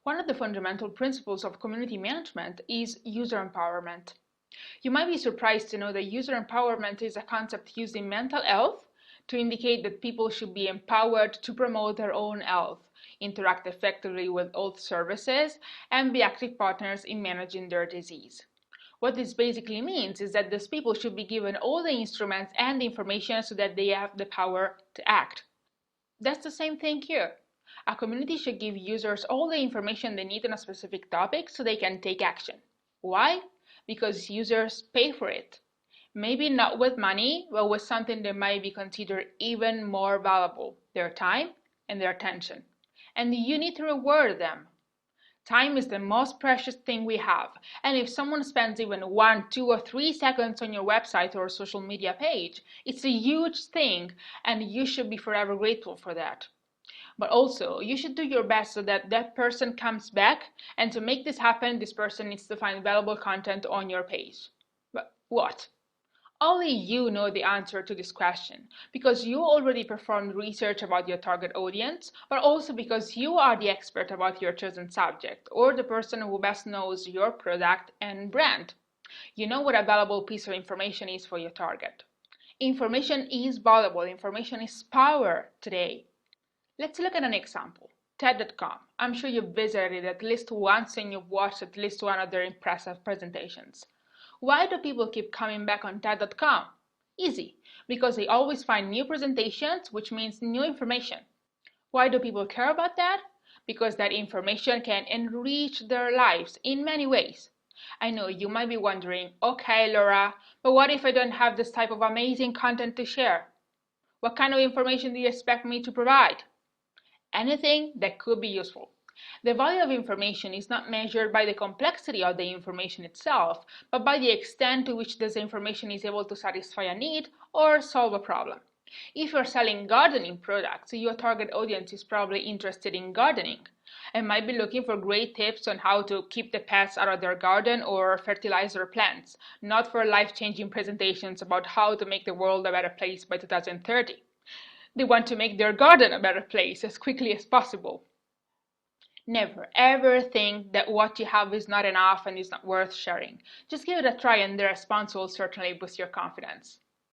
One of the fundamental principles of community management is user empowerment. You might be surprised to know that user empowerment is a concept used in mental health to indicate that people should be empowered to promote their own health, interact effectively with health services, and be active partners in managing their disease. What this basically means is that these people should be given all the instruments and information so that they have the power to act. That's the same thing here. A community should give users all the information they need on a specific topic so they can take action. Why? Because users pay for it. Maybe not with money, but with something that might be considered even more valuable, their time and their attention. And you need to reward them. Time is the most precious thing we have, and if someone spends even 1, 2, or 3 seconds on your website or social media page, it's a huge thing, and you should be forever grateful for that. But also, you should do your best so that that person comes back, and to make this happen, this person needs to find valuable content on your page. But what? Only you know the answer to this question, because you already performed research about your target audience, but also because you are the expert about your chosen subject, or the person who best knows your product and brand. You know what a valuable piece of information is for your target. Information is valuable, information is power today. Let's look at an example. TED.com. I'm sure you've visited it at least once and you've watched at least one of their impressive presentations. Why do people keep coming back on TED.com? Easy, because they always find new presentations, which means new information. Why do people care about that? Because that information can enrich their lives in many ways. I know you might be wondering, okay, Laura, but what if I don't have this type of amazing content to share? What kind of information do you expect me to provide? Anything that could be useful. The value of information is not measured by the complexity of the information itself, but by the extent to which this information is able to satisfy a need or solve a problem. If you're selling gardening products, your target audience is probably interested in gardening and might be looking for great tips on how to keep the pests out of their garden or fertilize their plants, not for life-changing presentations about how to make the world a better place by 2030. They want to make their garden a better place as quickly as possible. Never ever think that what you have is not enough and is not worth sharing. Just give it a try and the response will certainly boost your confidence.